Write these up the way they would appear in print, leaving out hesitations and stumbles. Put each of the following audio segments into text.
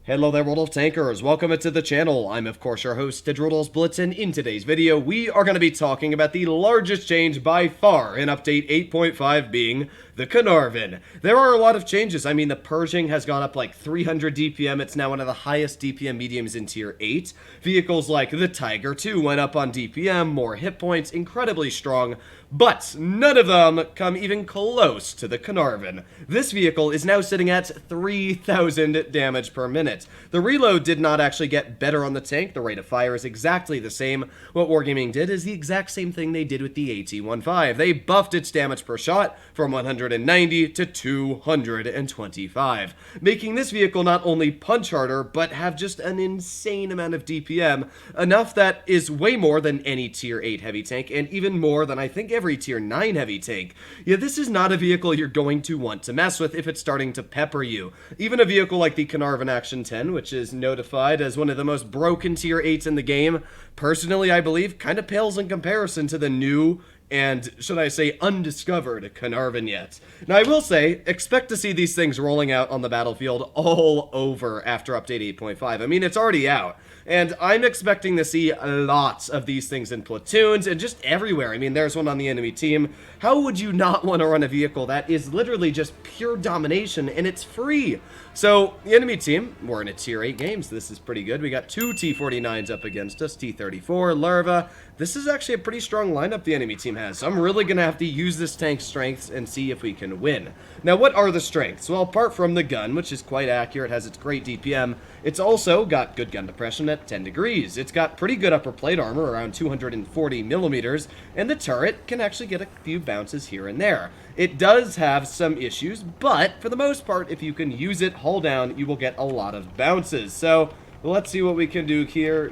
Hello there, world of tankers. Welcome to the channel. I'm, of course, your host, Droodles, Blitz, and in today's video, we are going to be talking about the largest change by far in Update 8.5 being the Caernarvon. There are a lot of changes. I mean, the Pershing has gone up like 300 DPM. It's now one of the highest DPM mediums in Tier 8. Vehicles like the Tiger 2 went up on DPM, more hit points, incredibly strong, but none of them come even close to the Caernarvon. This vehicle is now sitting at 3,000 damage per minute. The reload did not actually get better on the tank. The rate of fire is exactly the same. What Wargaming did is the exact same thing they did with the AT-15. They buffed its damage per shot from 190 to 225, making this vehicle not only punch harder, but have just an insane amount of DPM, enough that is way more than any Tier 8 heavy tank, and even more than I think every Tier 9 heavy tank. Yeah, this is not a vehicle you're going to want to mess with if it's starting to pepper you. Even a vehicle like the Caernarvon AX, which is notified as one of the most broken Tier 8s in the game, personally I believe kind of pales in comparison to the new and, should I say, undiscovered Caernarvon yet. Now, I will say, expect to see these things rolling out on the battlefield all over after Update 8.5. I mean, it's already out, and I'm expecting to see lots of these things in platoons and just everywhere. I mean, there's one on the enemy team. How would you not want to run a vehicle that is literally just pure domination, and it's free? So, the enemy team, we're in a Tier 8 game, so this is pretty good. We got two T-49s up against us, T-34, Larva. This is actually a pretty strong lineup the enemy team has, so I'm really going to have to use this tank's strengths and see if we can win. Now, what are the strengths? Well, apart from the gun, which is quite accurate, has its great DPM, it's also got good gun depression at 10 degrees. It's got pretty good upper plate armor, around 240 millimeters, and the turret can actually get a few bounces here and there. It does have some issues, but for the most part, if you can use it, hull down, you will get a lot of bounces. So let's see what we can do here.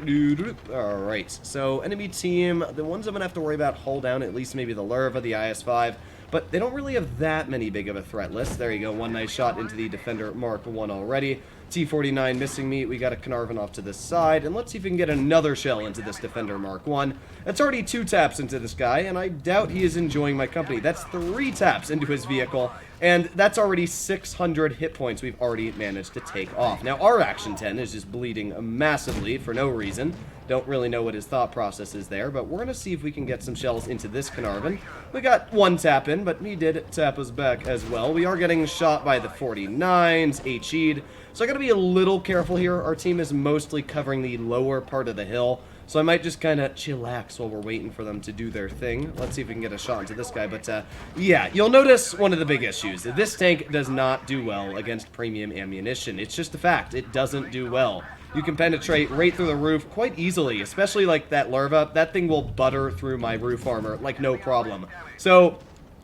Alright, so enemy team, the ones I'm going to have to worry about hull down, at least maybe the Larva, the IS-5, but they don't really have that many big of a threat list. There you go, one nice shot into the Defender Mark 1 already. T-49 missing me. We got a Caernarvon off to this side, and let's see if we can get another shell into this Defender Mark 1. That's already 2 taps into this guy, and I doubt he is enjoying my company. That's 3 taps into his vehicle, and that's already 600 hit points we've already managed to take off. Now, our Action 10 is just bleeding massively for no reason. Don't really know what his thought process is there, but we're going to see if we can get some shells into this Caernarvon. We got 1 tap in, but he did tap us back as well. We are getting shot by the 49s, HE'd, so I got to be a little careful here. Our team is mostly covering the lower part of the hill, so I might just kind of chillax while we're waiting for them to do their thing. Let's see if we can get a shot into this guy, but yeah, you'll notice one of the big issues. This tank does not do well against premium ammunition. It's just a fact. It doesn't do well. You can penetrate right through the roof quite easily, especially like that Larva. That thing will butter through my roof armor like no problem. So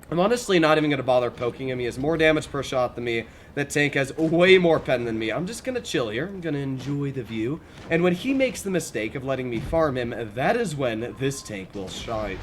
I'm honestly not even going to bother poking him. He has more damage per shot than me. That tank has way more pen than me. I'm just going to chill here. I'm going to enjoy the view. And when he makes the mistake of letting me farm him, that is when this tank will shine.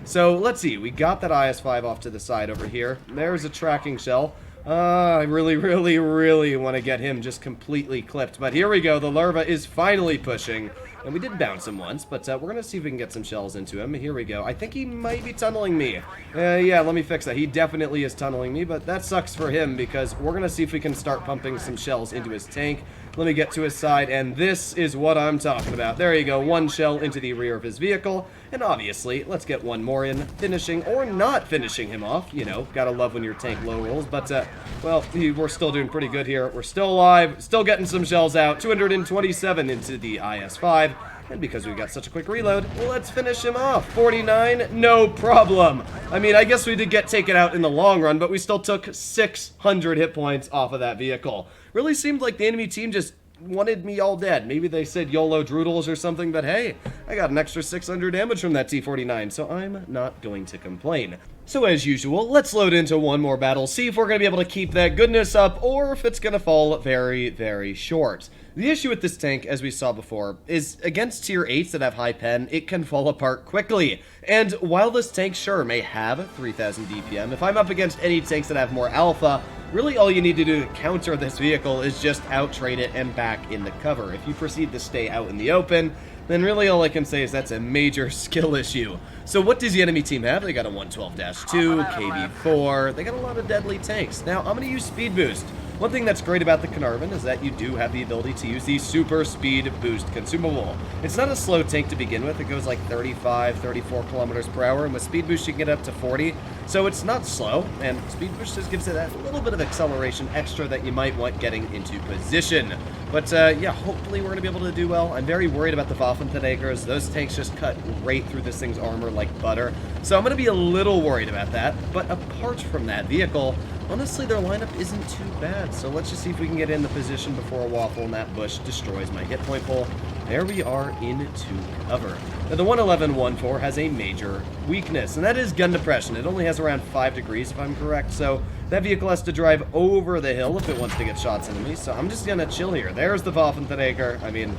So let's see. We got that IS-5 off to the side over here. There's a tracking shell. I really want to get him just completely clipped. But here we go. The Larva is finally pushing. And we did bounce him once, but we're going to see if we can get some shells into him. Here we go. I think he might be tunneling me. Yeah, let me fix that. He definitely is tunneling me, but that sucks for him because we're going to see if we can start pumping some shells into his tank. Let me get to his side, and this is what I'm talking about. There you go. 1 shell into the rear of his vehicle. And obviously, let's get 1 more in, finishing or not finishing him off. You know, gotta love when your tank low rolls. But, well, we're still doing pretty good here. We're still alive, still getting some shells out. 227 into the IS-5. And because we got such a quick reload, well, let's finish him off. 49, no problem. I mean, I guess we did get taken out in the long run, but we still took 600 hit points off of that vehicle. Really seemed like the enemy team just wanted me all dead. Maybe they said YOLO Droodles or something, but hey, I got an extra 600 damage from that T-49, so I'm not going to complain. So as usual, let's load into one more battle, see if we're going to be able to keep that goodness up, or if it's going to fall very short. The issue with this tank, as we saw before, is against Tier 8s that have high pen, it can fall apart quickly. And while this tank, sure, may have 3,000 DPM, if I'm up against any tanks that have more alpha, really all you need to do to counter this vehicle is just out-trade it and back in the cover. If you proceed to stay out in the open, then really all I can say is that's a major skill issue. So what does the enemy team have? They got a 112-2, KV-4, they got a lot of deadly tanks. Now, I'm going to use Speed Boost. One thing that's great about the Caernarvon is that you do have the ability to use the super speed boost consumable. It's not a slow tank to begin with. It goes like 35, 34 kilometers per hour, and with speed boost you can get up to 40. So it's not slow, and speed boost just gives it that little bit of acceleration extra that you might want getting into position. But yeah, hopefully we're going to be able to do well. I'm very worried about the Waffenträgers. Those tanks just cut right through this thing's armor like butter. So I'm going to be a little worried about that. But apart from that vehicle, honestly, their lineup isn't too bad. So let's just see if we can get in the position before a waffle and that bush destroys my hit point pole. There we are into cover. Now, the 111-14 has a major weakness, and that is gun depression. It only has around 5 degrees, if I'm correct, so that vehicle has to drive over the hill if it wants to get shots into me, so I'm just gonna chill here. There's the Waffenträger. I mean,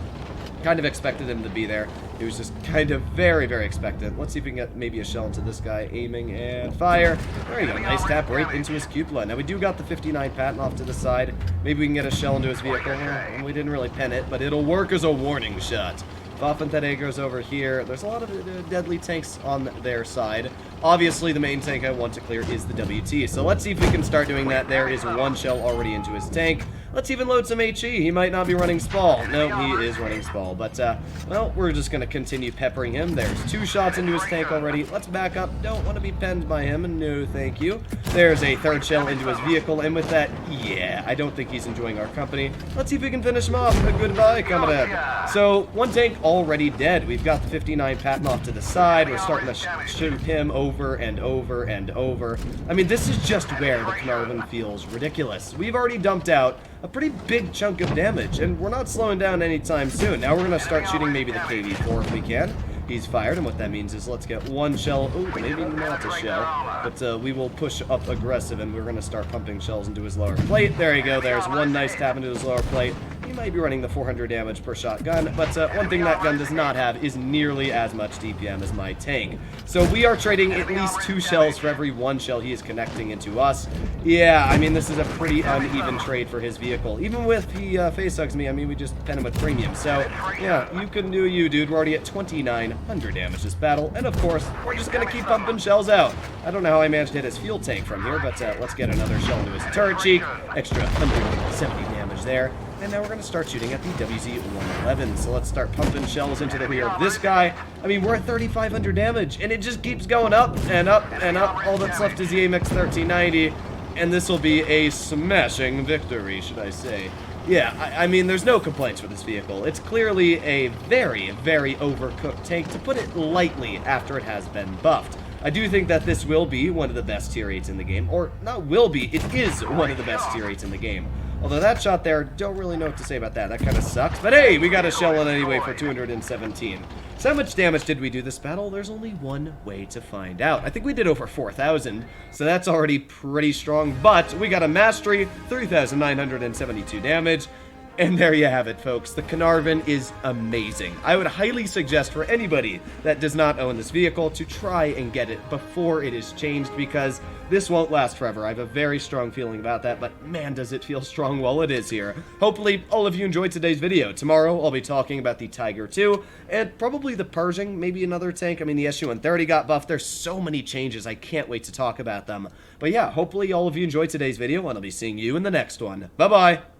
kind of expected him to be there. He was just kind of very, very expectant. Let's see if we can get maybe a shell into this guy. Aiming and fire. There you go. Nice tap right into his cupola. Now, we do got the 59 patent off to the side. Maybe we can get a shell into his vehicle. We didn't really pen it, but it'll work as a warning shot. Waffenträger's over here. There's a lot of deadly tanks on their side. Obviously, the main tank I want to clear is the WT. So let's see if we can start doing that. There is one shell already into his tank. Let's even load some HE. He might not be running Spall. No, he is running Spall. But, well, we're just going to continue peppering him. There's 2 shots into his tank already. Let's back up. Don't want to be penned by him. No, thank you. There's a 3rd shell into his vehicle. And with that, yeah, I don't think he's enjoying our company. Let's see if we can finish him off. A goodbye, comrade. So, one tank already dead. We've got the 59 patent off to the side. We're starting to shoot him over and over and over. I mean, this is just where the Caernarvon feels ridiculous. We've already dumped out a pretty big chunk of damage, and we're not slowing down anytime soon. Now we're going to start shooting maybe the KV-4 if we can. He's fired, and what that means is let's get 1 shell. Ooh, maybe not a shell, but we will push up aggressive, and we're going to start pumping shells into his lower plate. There you go. There's 1 nice tap into his lower plate. He might be running the 400 damage per shot gun, but one thing that gun does not have is nearly as much DPM as my tank. So we are trading at least 2 shells for every 1 shell he is connecting into us. Yeah, I mean, this is a pretty uneven trade for his vehicle. Even with he face hugs me, I mean, we just pen him with premium. So, yeah, you can do you, dude. We're already at 2,900 damage this battle, and of course, we're just going to keep pumping shells out. I don't know how I managed to hit his fuel tank from here, but let's get another shell into his turret cheek. Extra 170 damage there. And now we're going to start shooting at the WZ-111. So let's start pumping shells into the rear of this guy. I mean, we're at 3,500 damage, and it just keeps going up and up and up. All that's left is the AMX 1390, and this will be a smashing victory, should I say. Yeah, I mean, there's no complaints with this vehicle. It's clearly a very, very overcooked tank, to put it lightly, after it has been buffed. I do think that this will be one of the best tier 8s in the game, or not will be, it is one of the best tier 8s in the game. Although that shot there, don't really know what to say about that. That kind of sucks. But hey, we got a shell in anyway for 217. So how much damage did we do this battle? There's only one way to find out. I think we did over 4,000, so that's already pretty strong. But we got a mastery, 3,972 damage. And there you have it, folks. The Caernarvon is amazing. I would highly suggest for anybody that does not own this vehicle to try and get it before it is changed, because this won't last forever. I have a very strong feeling about that, but man, does it feel strong while it is here. Hopefully, all of you enjoyed today's video. Tomorrow, I'll be talking about the Tiger 2, and probably the Pershing, maybe another tank. I mean, the SU-130 got buffed. There's so many changes. I can't wait to talk about them. But yeah, hopefully all of you enjoyed today's video, and I'll be seeing you in the next one. Bye-bye!